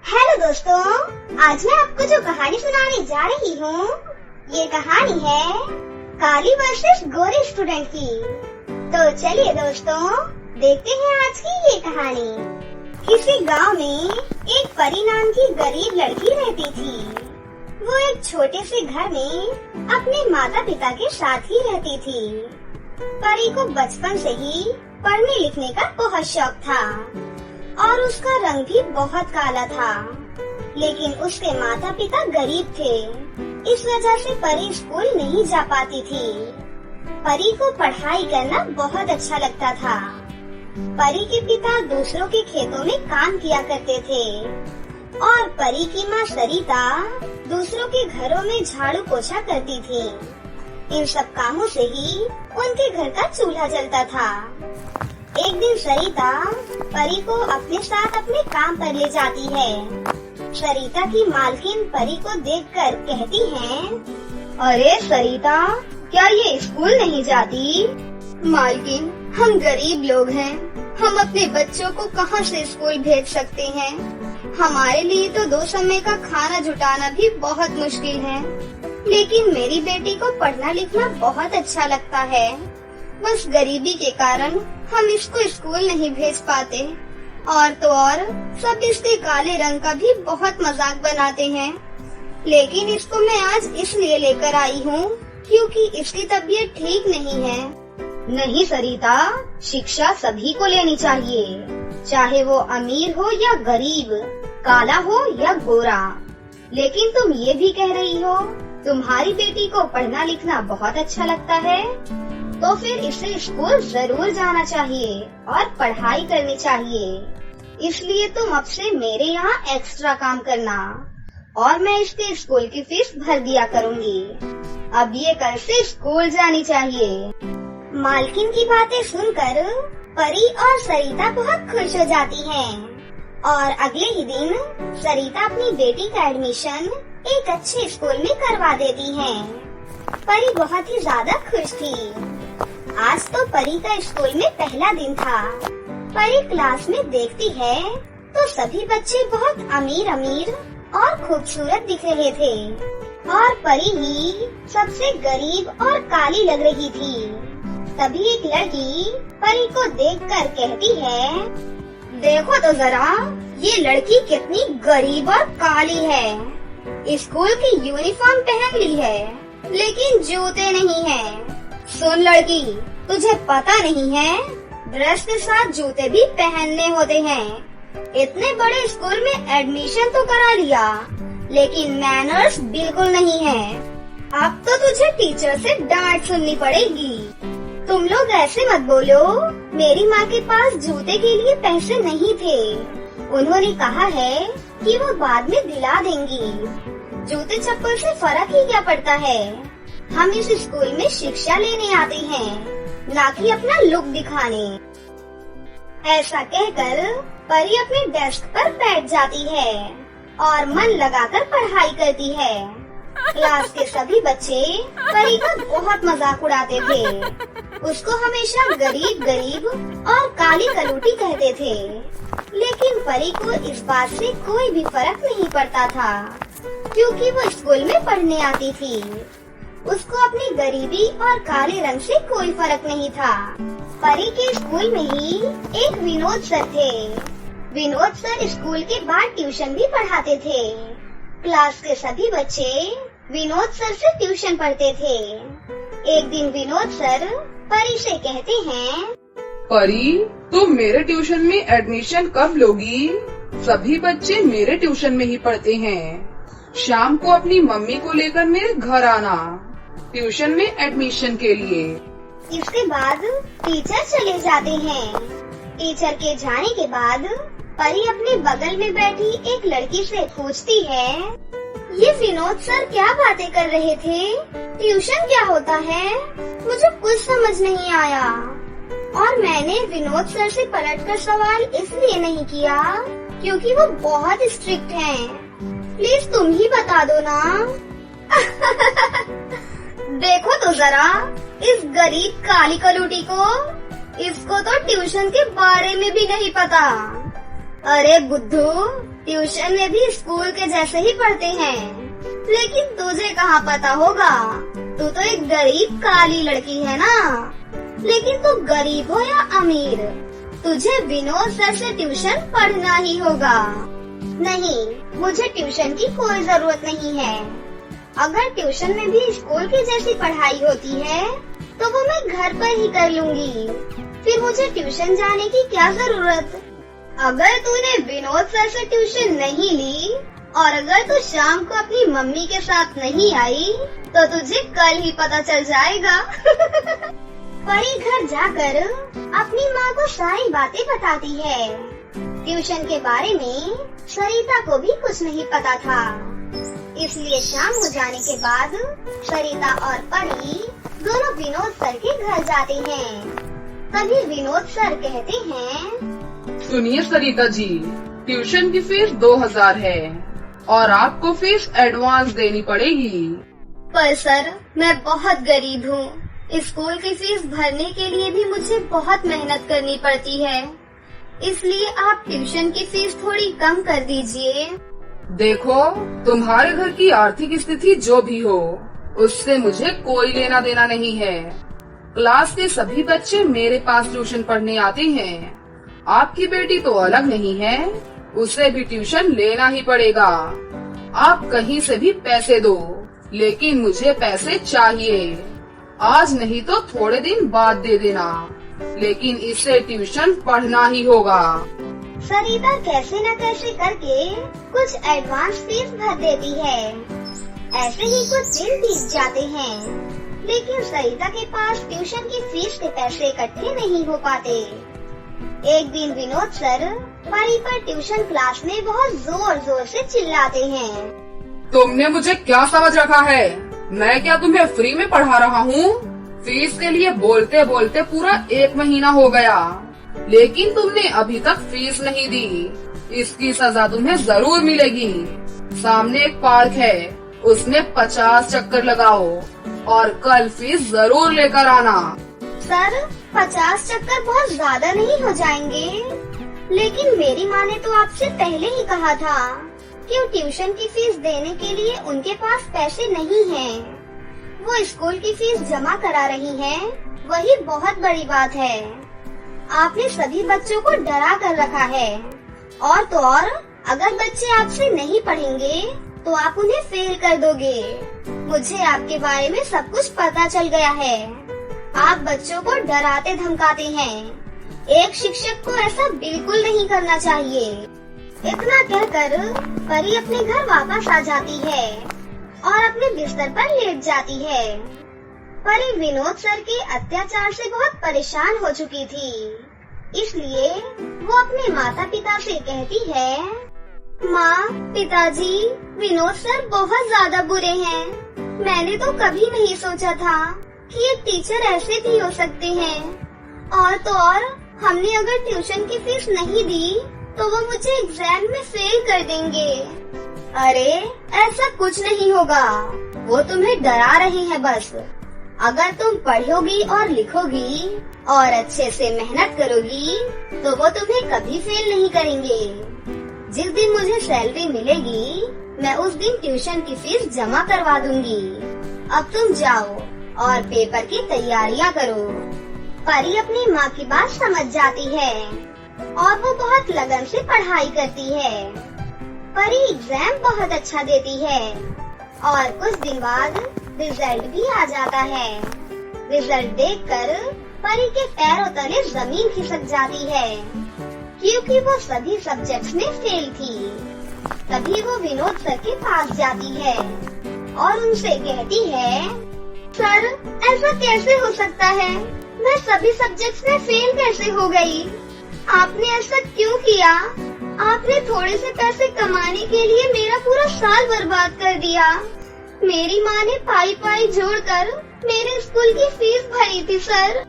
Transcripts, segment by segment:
Hello दोस्तों, आज मैं आपको जो कहानी सुनाने जा रही हूँ, ये कहानी है काली वर्सेस गोरे स्टूडेंट की। तो चलिए दोस्तों, देखते हैं आज की ये कहानी। किसी गांव में एक परी नाम की गरीब लड़की रहती थी। वो एक छोटे से घर में अपने माता पिता के साथ ही रहती थी। परी को बचपन से ही पढ़ने लिखने का बहुत शौक था और उसका रंग भी बहुत काला था, लेकिन उसके माता पिता गरीब थे। इस वजह से परी स्कूल नहीं जा पाती थी। परी को पढ़ाई करना बहुत अच्छा लगता था। परी के पिता दूसरों के खेतों में काम किया करते थे और परी की माँ सरिता दूसरों के घरों में झाड़ू पोछा करती थी। इन सब कामों से ही उनके घर का चूल्हा जलता था। एक दिन सरिता परी को अपने साथ अपने काम पर ले जाती है। सरिता की मालकिन परी को देखकर कहती है, अरे सरिता, क्या ये स्कूल नहीं जाती? मालकिन, हम गरीब लोग हैं, हम अपने बच्चों को कहाँ से स्कूल भेज सकते हैं? हमारे लिए तो 2 समय का खाना जुटाना भी बहुत मुश्किल है, लेकिन मेरी बेटी को पढ़ना लिखना बहुत अच्छा लगता है। बस गरीबी के कारण हम इसको स्कूल नहीं भेज पाते, और तो और सब इसके काले रंग का भी बहुत मजाक बनाते हैं। लेकिन इसको मैं आज इसलिए लेकर आई हूँ क्योंकि इसकी तबीयत ठीक नहीं है। नहीं सरिता, शिक्षा सभी को लेनी चाहिए, चाहे वो अमीर हो या गरीब, काला हो या गोरा। लेकिन तुम ये भी कह रही हो तुम्हारी बेटी को पढ़ना लिखना बहुत अच्छा लगता है, तो फिर इसे स्कूल जरूर जाना चाहिए और पढ़ाई करनी चाहिए। इसलिए तुम अब से मेरे यहाँ एक्स्ट्रा काम करना और मैं इसके स्कूल की फीस भर दिया करूँगी। अब ये कल से स्कूल जानी चाहिए। मालकिन की बातें सुनकर परी और सरिता बहुत खुश हो जाती हैं और अगले ही दिन सरिता अपनी बेटी का एडमिशन एक अच्छे स्कूल में करवा देती है। परी बहुत ही ज्यादा खुश थी। आज तो परी का स्कूल में पहला दिन था। परी क्लास में देखती है तो सभी बच्चे बहुत अमीर अमीर और खूबसूरत दिख रहे थे और परी ही सबसे गरीब और काली लग रही थी। तभी एक लड़की परी को देखकर कहती है, देखो तो जरा, ये लड़की कितनी गरीब और काली है। स्कूल की यूनिफॉर्म पहन ली है, लेकिन जूते नहीं हैं। सुन लड़की, तुझे पता नहीं है, ड्रेस के साथ जूते भी पहनने होते हैं। इतने बड़े स्कूल में एडमिशन तो करा लिया, लेकिन मैनर्स बिल्कुल नहीं है। अब तो तुझे टीचर से डांट सुननी पड़ेगी। तुम लोग ऐसे मत बोलो, मेरी माँ के पास जूते के लिए पैसे नहीं थे। उन्होंने कहा है कि वो बाद में दिला देंगी। जूते चप्पल से फर्क ही क्या पड़ता है? हम इस स्कूल में शिक्षा लेने आते हैं, ना कि अपना लुक दिखाने। ऐसा कहकर परी अपने डेस्क पर बैठ जाती है और मन लगाकर पढ़ाई करती है। क्लास के सभी बच्चे परी का बहुत मजाक उड़ाते थे। उसको हमेशा गरीब गरीब और काली कलूटी कहते थे, लेकिन परी को इस बात से कोई भी फर्क नहीं पड़ता था, क्योंकि वो स्कूल में पढ़ने आती थी। उसको अपनी गरीबी और काले रंग से कोई फर्क नहीं था। परी के स्कूल में ही एक विनोद सर थे। विनोद सर स्कूल के बाद ट्यूशन भी पढ़ाते थे। क्लास के सभी बच्चे विनोद सर से ट्यूशन पढ़ते थे। एक दिन विनोद सर परी से कहते हैं, परी, तुम मेरे ट्यूशन में एडमिशन कब लोगी? सभी बच्चे मेरे ट्यूशन में ही पढ़ते हैं। शाम को अपनी मम्मी को लेकर मेरे घर आना, ट्यूशन में एडमिशन के लिए। इसके बाद टीचर चले जाते हैं। टीचर के जाने के बाद परी अपने बगल में बैठी एक लड़की से पूछती है, ये विनोद सर क्या बातें कर रहे थे? ट्यूशन क्या होता है? मुझे कुछ समझ नहीं आया। और मैंने विनोद सर से पलटकर सवाल इसलिए नहीं किया क्योंकि वो बहुत स्ट्रिक्ट हैं। प्लीज तुम ही बता दो ना। देखो तो जरा इस गरीब काली कलूटी को, इसको तो ट्यूशन के बारे में भी नहीं पता। अरे बुद्धू, ट्यूशन में भी स्कूल के जैसे ही पढ़ते हैं, लेकिन तुझे कहाँ पता होगा, तू तो एक गरीब काली लड़की है ना। लेकिन तू गरीब हो या अमीर, तुझे विनोद सर से ट्यूशन पढ़ना ही होगा। नहीं, मुझे ट्यूशन की कोई जरूरत नहीं है। अगर ट्यूशन में भी स्कूल की जैसी पढ़ाई होती है तो वो मैं घर पर ही कर लूंगी। फिर मुझे ट्यूशन जाने की क्या जरूरत। अगर तूने विनोद सर से ट्यूशन नहीं ली और अगर तू शाम को अपनी मम्मी के साथ नहीं आई तो तुझे कल ही पता चल जाएगा। परी घर जाकर अपनी माँ को सारी बातें बताती है। ट्यूशन के बारे में सरिता को भी कुछ नहीं पता था, इसलिए शाम हो जाने के बाद सरिता और परी दोनों विनोद सर के घर जाते हैं। तभी विनोद सर कहते हैं, सुनिए सरिता जी, ट्यूशन की फीस 2000 है और आपको फीस एडवांस देनी पड़ेगी। पर सर, मैं बहुत गरीब हूँ। स्कूल की फीस भरने के लिए भी मुझे बहुत मेहनत करनी पड़ती है, इसलिए आप ट्यूशन की फीस थोड़ी कम कर दीजिए। देखो, तुम्हारे घर की आर्थिक स्थिति जो भी हो, उससे मुझे कोई लेना देना नहीं है। क्लास के सभी बच्चे मेरे पास ट्यूशन पढ़ने आते हैं। आपकी बेटी तो अलग नहीं है, उसे भी ट्यूशन लेना ही पड़ेगा। आप कहीं से भी पैसे दो, लेकिन मुझे पैसे चाहिए। आज नहीं तो थोड़े दिन बाद दे देना, लेकिन इसे ट्यूशन पढ़ना ही होगा। सरिता कैसे न कैसे करके कुछ एडवांस फीस भर देती है। ऐसे ही कुछ दिन बीत जाते हैं, लेकिन सरिता के पास ट्यूशन की फीस के पैसे इकट्ठे नहीं हो पाते। एक दिन विनोद सर परी पर ट्यूशन क्लास में बहुत जोर जोर से चिल्लाते हैं। तुमने मुझे क्या समझ रखा है? मैं क्या तुम्हें फ्री में पढ़ा रहा हूँ? फीस के लिए बोलते बोलते पूरा 1 महीना हो गया, लेकिन तुमने अभी तक फीस नहीं दी। इसकी सजा तुम्हें जरूर मिलेगी। सामने एक पार्क है, उसमें 50 चक्कर लगाओ और कल फीस जरूर लेकर आना। सर, 50 चक्कर बहुत ज्यादा नहीं हो जाएंगे? लेकिन मेरी माँ ने तो आपसे पहले ही कहा था कि ट्यूशन की फीस देने के लिए उनके पास पैसे नहीं हैं। वो स्कूल की फीस जमा करा रही हैं, वही बहुत बड़ी बात है। आपने सभी बच्चों को डरा कर रखा है, और तो और अगर बच्चे आपसे नहीं पढ़ेंगे तो आप उन्हें फेल कर दोगे। मुझे आपके बारे में सब कुछ पता चल गया है। आप बच्चों को डराते धमकाते हैं। एक शिक्षक को ऐसा बिल्कुल नहीं करना चाहिए। इतना कहकर परी अपने घर वापस आ जाती है और अपने बिस्तर पर लेट जाती है। परी विनोद सर के अत्याचार से बहुत परेशान हो चुकी थी, इसलिए वो अपने माता पिता से कहती है, माँ, पिताजी, विनोद सर बहुत ज्यादा बुरे हैं। मैंने तो कभी नहीं सोचा था कि एक टीचर ऐसे भी हो सकते हैं। और तो और हमने अगर ट्यूशन की फीस नहीं दी तो वो मुझे एग्जाम में फेल कर देंगे। अरे ऐसा कुछ नहीं होगा, वो तुम्हें डरा रहे हैं बस। अगर तुम पढ़ोगी और लिखोगी और अच्छे से मेहनत करोगी तो वो तुम्हें कभी फेल नहीं करेंगे। जिस दिन मुझे सैलरी मिलेगी मैं उस दिन ट्यूशन की फीस जमा करवा दूंगी। अब तुम जाओ और पेपर की तैयारियां करो। परी अपनी माँ की बात समझ जाती है और वो बहुत लगन से पढ़ाई करती है। परी एग्जाम बहुत अच्छा देती है और कुछ दिन बाद रिजल्ट भी आ जाता है। रिजल्ट देखकर परी के पैरों तले जमीन खिसक जाती है, क्योंकि वो सभी सब्जेक्ट्स में फेल थी। तभी वो विनोद सर के पास जाती है और उनसे कहती है, सर, ऐसा कैसे हो सकता है? मैं सभी सब्जेक्ट्स में फेल कैसे हो गई? आपने ऐसा क्यों किया? आपने थोड़े से पैसे कमाने के लिए मेरा पूरा साल बर्बाद कर दिया। मेरी माँ ने पाई पाई जोड़कर मेरे स्कूल की फीस भरी थी सर।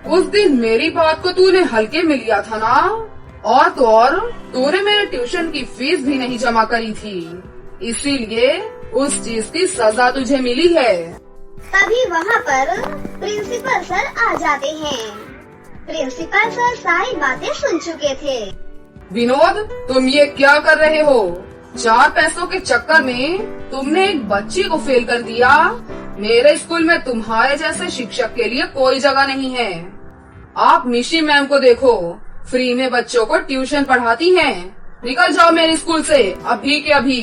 उस दिन मेरी बात को तूने हल्के में लिया था ना, और तो और तूने मेरे ट्यूशन की फीस भी नहीं जमा करी थी, इसीलिए उस चीज की सजा तुझे मिली है। तभी वहाँ पर प्रिंसिपल सर आ जाते हैं। प्रिंसिपल सर सारी बातें सुन चुके थे। विनोद, तुम ये क्या कर रहे हो? 4 पैसों के चक्कर में तुमने एक बच्ची को फेल कर दिया। मेरे स्कूल में तुम्हारे जैसे शिक्षक के लिए कोई जगह नहीं है। आप मिशी मैम को देखो, फ्री में बच्चों को ट्यूशन पढ़ाती हैं। निकल जाओ मेरे स्कूल से अभी के अभी।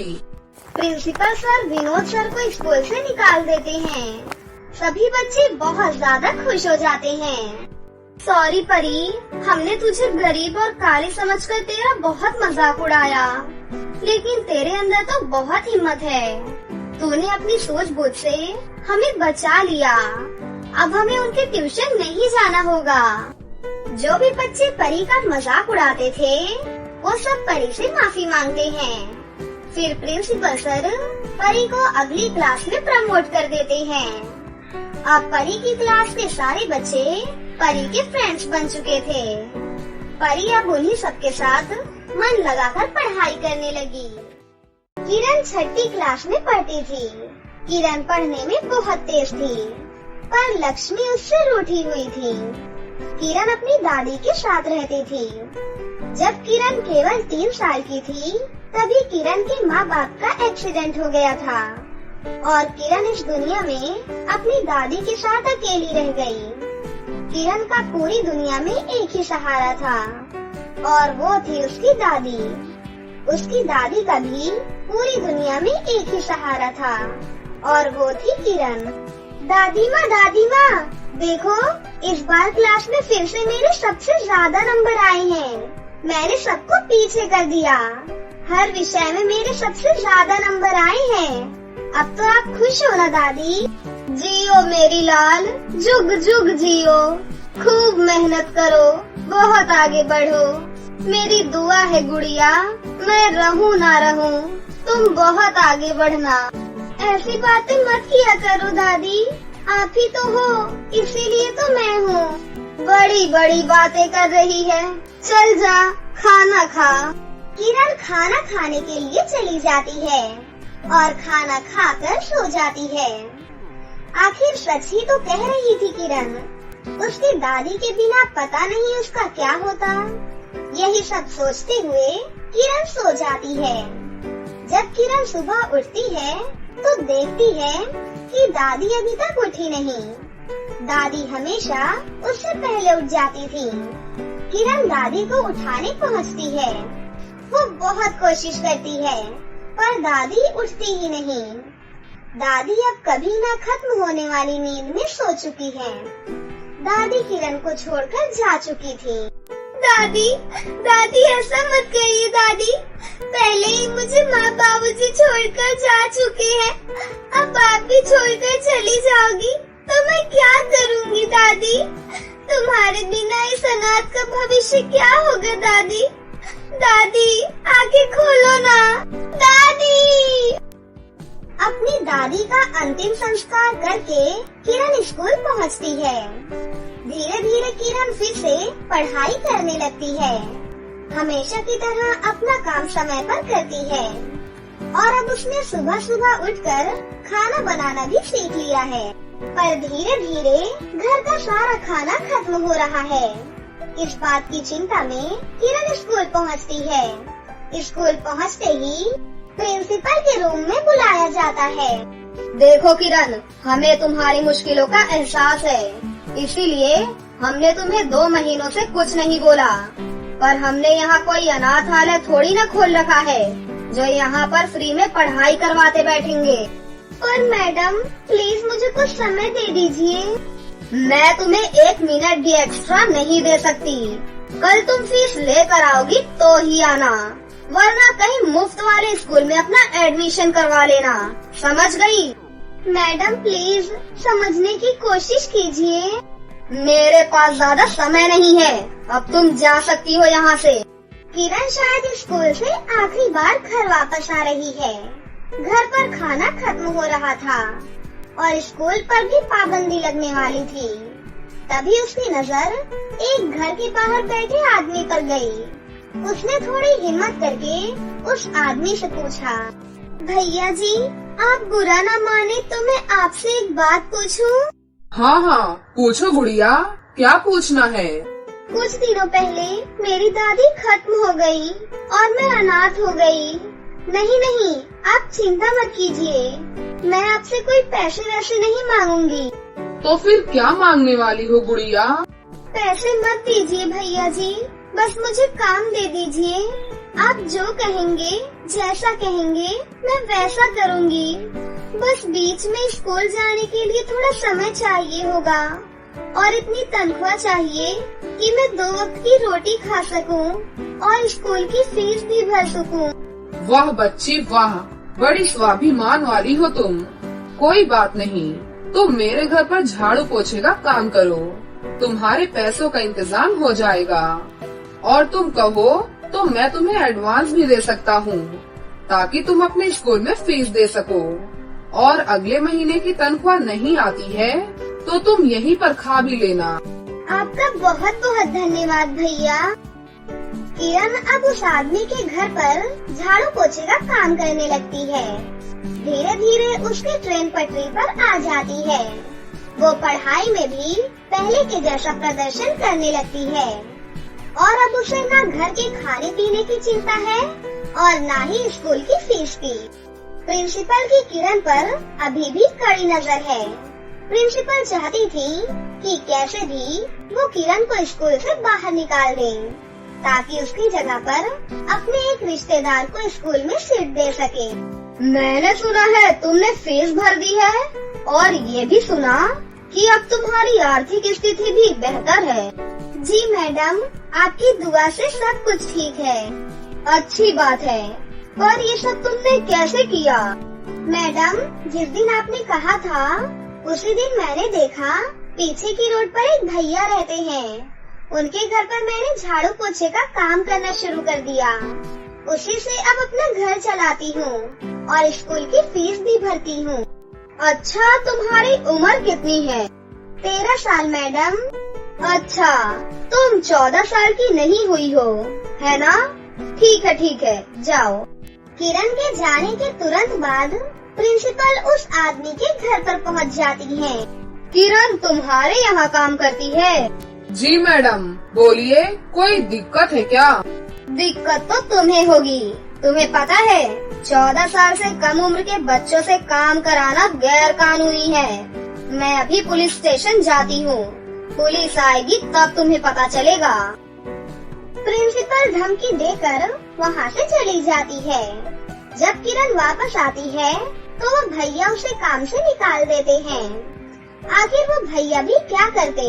प्रिंसिपल सर विनोद सर को स्कूल से निकाल देते हैं। सभी बच्चे बहुत ज्यादा खुश हो जाते हैं। सॉरी परी, हमने तुझे गरीब और काली समझकर तेरा बहुत मजाक उड़ाया, लेकिन तेरे अंदर तो बहुत हिम्मत है। तूने अपनी सूझबूझ से हमें बचा लिया। अब हमें उनके ट्यूशन नहीं जाना होगा। जो भी बच्चे परी का मजाक उड़ाते थे वो सब परी से माफी मांगते हैं। फिर प्रिंसिपल सर परी को अगली क्लास में प्रमोट कर देते हैं। अब परी की क्लास के सारे बच्चे परी के फ्रेंड्स बन चुके थे। परी अब उन्हीं सबके साथ मन लगाकर पढ़ाई करने लगी। किरण 6ठी क्लास में पढ़ती थी। किरण पढ़ने में बहुत तेज थी, पर लक्ष्मी उससे रूठी हुई थी। किरण अपनी दादी के साथ रहती थी। जब किरण केवल 3 साल की थी, तभी किरण के माँ बाप का एक्सीडेंट हो गया था और किरण इस दुनिया में अपनी दादी के साथ अकेली रह गई। किरण का पूरी दुनिया में एक ही सहारा था और वो थी उसकी दादी। उसकी दादी का भी पूरी दुनिया में एक ही सहारा था और वो थी किरण। दादी माँ, देखो इस बार क्लास में फिर से मेरे सबसे ज्यादा नंबर आए हैं। मैंने सबको पीछे कर दिया। हर विषय में मेरे सबसे ज्यादा नंबर आए हैं। अब तो आप खुश हो ना दादी? जियो मेरी लाल, जुग जुग जियो। खूब मेहनत करो, बहुत आगे बढ़ो। मेरी दुआ है गुड़िया, मैं रहूं ना रहूं, तुम बहुत आगे बढ़ना। ऐसी बातें मत किया करो दादी, आप ही तो हो, इसीलिए तो मैं हूँ। बड़ी बड़ी बातें कर रही है, चल जा खाना खा। किरण खाना खाने के लिए चली जाती है और खाना खाकर सो जाती है। आखिर सच ही तो कह रही थी किरण। उसकी दादी के बिना पता नहीं उसका क्या होता। यही सब सोचते हुए किरण सो जाती है। जब किरण सुबह उठती है तो देखती है कि दादी अभी तक उठी नहीं। दादी हमेशा उससे पहले उठ जाती थी। किरण दादी को उठाने पहुंचती है। वो बहुत कोशिश करती है, पर दादी उठती ही नहीं। दादी अब कभी न खत्म होने वाली नींद में सो चुकी है। दादी किरण को छोड़कर जा चुकी थी। दादी ऐसा मत कहिए दादी। पहले ही मुझे माँ बाबूजी छोड़कर जा चुके हैं। अब आप भी छोड़कर चली जाओगी तो मैं क्या करूँगी दादी? तुम्हारे बिना इस अनाथ का भविष्य क्या होगा दादी? दादी आंखें खोलो ना दादी। अपनी दादी का अंतिम संस्कार करके किरण स्कूल पहुंचती है। धीरे धीरे किरण फिर से पढ़ाई करने लगती है। हमेशा की तरह अपना काम समय पर करती है और अब उसने सुबह सुबह उठकर खाना बनाना भी सीख लिया है। पर धीरे धीरे घर का सारा खाना खत्म हो रहा है। इस बात की चिंता में किरण स्कूल पहुंचती है। स्कूल पहुंचते ही प्रिंसिपल के रूम में बुलाया जाता है। देखो किरण, हमें तुम्हारी मुश्किलों का एहसास है, इसीलिए हमने तुम्हें 2 महीनों से कुछ नहीं बोला। पर हमने यहाँ कोई अनाथालय थोड़ी न खोल रखा है जो यहाँ पर फ्री में पढ़ाई करवाते बैठेंगे। पर मैडम प्लीज मुझे कुछ समय दे दीजिए। मैं तुम्हें 1 मिनट भी एक्स्ट्रा नहीं दे सकती। कल तुम फीस लेकर आओगी तो ही आना, वरना कहीं मुफ्त वाले स्कूल में अपना एडमिशन करवा लेना, समझ गई? मैडम प्लीज समझने की कोशिश कीजिए। मेरे पास ज्यादा समय नहीं है, अब तुम जा सकती हो यहाँ से। किरण शायद स्कूल से आखिरी बार घर वापस आ रही है। घर पर खाना खत्म हो रहा था और स्कूल पर भी पाबंदी लगने वाली थी। तभी उसकी नजर एक घर के बाहर बैठे आदमी पर गई। उसने थोड़ी हिम्मत करके उस आदमी से पूछा, भैया जी आप बुरा ना माने तो मैं आपसे एक बात पूछूं? हाँ, पूछो गुड़िया, क्या पूछना है? कुछ दिनों पहले मेरी दादी खत्म हो गई और मैं अनाथ हो गई। नहीं नहीं, आप चिंता मत कीजिए, मैं आपसे कोई पैसे वैसे नहीं मांगूंगी। तो फिर क्या मांगने वाली हो गुड़िया? पैसे मत दीजिए भैया जी, बस मुझे काम दे दीजिए। आप जो कहेंगे, जैसा कहेंगे, मैं वैसा करूँगी। बस बीच में स्कूल जाने के लिए थोड़ा समय चाहिए होगा और इतनी तनख्वाह चाहिए कि मैं 2 वक्त की रोटी खा सकूं और स्कूल की फीस भी भर सकूं। वाह बच्ची वाह, बड़ी स्वाभिमान वाली हो तुम। कोई बात नहीं, तुम मेरे घर पर झाड़ू पोछे का काम करो, तुम्हारे पैसों का इंतजाम हो जाएगा। और तुम कहो तो मैं तुम्हें एडवांस भी दे सकता हूँ ताकि तुम अपने स्कूल में फीस दे सको। और अगले महीने की तनख्वाह नहीं आती है तो तुम यहीं पर खा भी लेना। आपका बहुत बहुत धन्यवाद भैया। किरण अब उस आदमी के घर पर झाड़ू पोछे का काम करने लगती है। धीरे धीरे उसकी ट्रेन पटरी पर आ जाती है। वो पढ़ाई में भी पहले के जैसा प्रदर्शन करने लगती है और अब उसे न घर के खाने पीने की चिंता है और न ही स्कूल की फीस की। प्रिंसिपल की किरण पर अभी भी कड़ी नजर है। प्रिंसिपल चाहती थी कि कैसे भी वो किरण को स्कूल से बाहर निकाल दे ताकि उसकी जगह पर अपने एक रिश्तेदार को स्कूल में सीट दे सके। मैंने सुना है तुमने फीस भर दी है और ये भी सुना कि अब तुम्हारी आर्थिक स्थिति भी बेहतर है। जी मैडम, आपकी दुआ से सब कुछ ठीक है। अच्छी बात है, पर ये सब तुमने कैसे किया? मैडम, जिस दिन आपने कहा था उसी दिन मैंने देखा पीछे की रोड पर एक भैया रहते हैं। उनके घर पर मैंने झाड़ू पोछे का काम करना शुरू कर दिया। उसी से अब अपना घर चलाती हूँ और स्कूल की फीस भी भरती हूँ। अच्छा, तुम्हारी उम्र कितनी है? 13 साल मैडम। अच्छा, तुम 14 साल की नहीं हुई हो, है ना? ठीक है, जाओ। किरण के जाने के तुरंत बाद प्रिंसिपल उस आदमी के घर पर पहुंच जाती है। किरण तुम्हारे यहाँ काम करती है? जी मैडम, बोलिए, कोई दिक्कत है क्या? दिक्कत तो तुम्हें होगी। तुम्हें पता है 14 साल से कम उम्र के बच्चों से काम कराना गैर कानूनी है। मैं अभी पुलिस स्टेशन जाती हूँ, पुलिस आएगी तब तुम्हें पता चलेगा। प्रिंसिपल धमकी देकर वहाँ से चली जाती है। जब किरण वापस आती है तो वो भैया उसे काम से निकाल देते हैं। आखिर वो भैया भी क्या करते,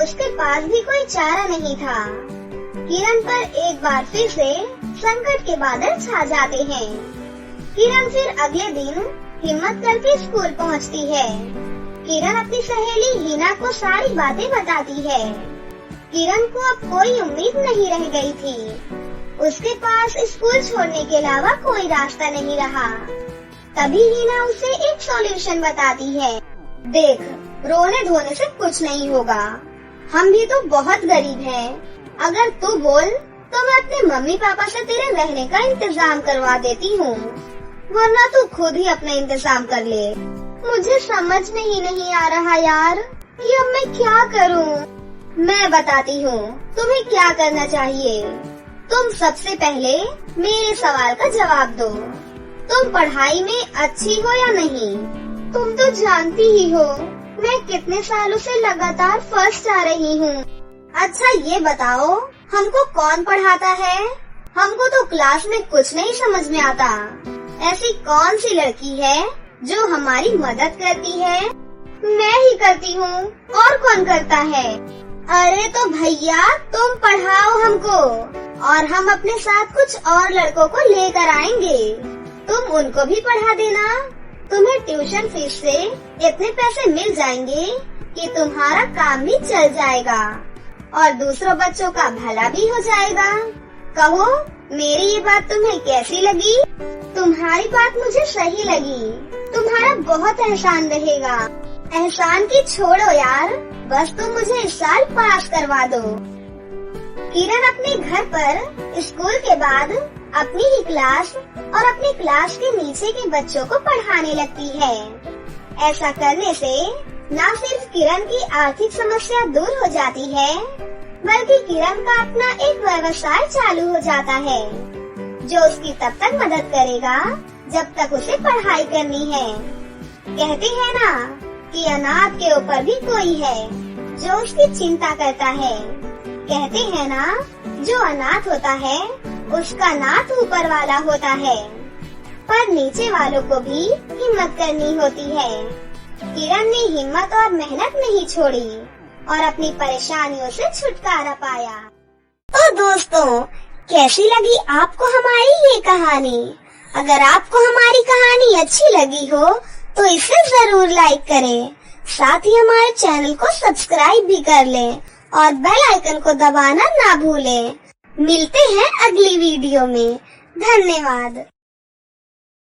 उसके पास भी कोई चारा नहीं था। किरण पर एक बार फिर से संकट के बादल छा जाते हैं। किरण फिर अगले दिन हिम्मत करके स्कूल पहुंचती है। किरण अपनी सहेली हीना को सारी बातें बताती है। किरण को अब कोई उम्मीद नहीं रह गई थी। उसके पास स्कूल छोड़ने के अलावा कोई रास्ता नहीं रहा। तभी हीना उसे एक सॉल्यूशन बताती है। देख, रोने धोने से कुछ नहीं होगा, हम भी तो बहुत गरीब हैं। अगर तू बोल तो मैं अपने मम्मी पापा से तेरे रहने का इंतजाम करवा देती हूँ, वरना तू खुद ही अपना इंतजाम कर ले। मुझे समझ नहीं आ रहा यार कि अब मैं क्या करूँ। मैं बताती हूँ तुम्हें क्या करना चाहिए। तुम सबसे पहले मेरे सवाल का जवाब दो। तुम पढ़ाई में अच्छी हो या नहीं? तुम तो जानती ही हो मैं कितने सालों से लगातार फर्स्ट आ रही हूँ। अच्छा ये बताओ, हमको कौन पढ़ाता है? हमको तो क्लास में कुछ नहीं समझ में आता। ऐसी कौन सी लड़की है जो हमारी मदद करती है? मैं ही करती हूँ, और कौन करता है? अरे तो भैया तुम पढ़ाओ हमको, और हम अपने साथ कुछ और लड़कों को लेकर आएंगे। तुम उनको भी पढ़ा देना। तुम्हें ट्यूशन फीस से इतने पैसे मिल जाएंगे कि तुम्हारा काम भी चल जाएगा और दूसरों बच्चों का भला भी हो जाएगा। कहो, मेरी ये बात तुम्हें कैसी लगी? तुम्हारी बात मुझे सही लगी। तुम्हारा बहुत एहसान रहेगा। एहसान की छोड़ो यार, बस तुम मुझे इस साल पास करवा दो। किरण अपने घर पर स्कूल के बाद अपनी ही क्लास और अपनी क्लास के नीचे के बच्चों को पढ़ाने लगती है। ऐसा करने से न सिर्फ किरण की आर्थिक समस्या दूर हो जाती है, बल्कि किरण का अपना एक व्यवसाय चालू हो जाता है जो उसकी तब तक मदद करेगा जब तक उसे पढ़ाई करनी है। कहते हैं ना कि अनाथ के ऊपर भी कोई है जो उसकी चिंता करता है। कहते हैं ना, जो अनाथ होता है उसका नाथ ऊपर वाला होता है, पर नीचे वालों को भी हिम्मत करनी होती है। किरण ने हिम्मत और मेहनत नहीं छोड़ी और अपनी परेशानियों से छुटकारा पाया। तो दोस्तों, कैसी लगी आपको हमारी ये कहानी? अगर आपको हमारी कहानी अच्छी लगी हो तो इसे जरूर लाइक करें, साथ ही हमारे चैनल को सब्सक्राइब भी कर लें और बेल आइकन को दबाना ना भूलें। मिलते हैं अगली वीडियो में। धन्यवाद।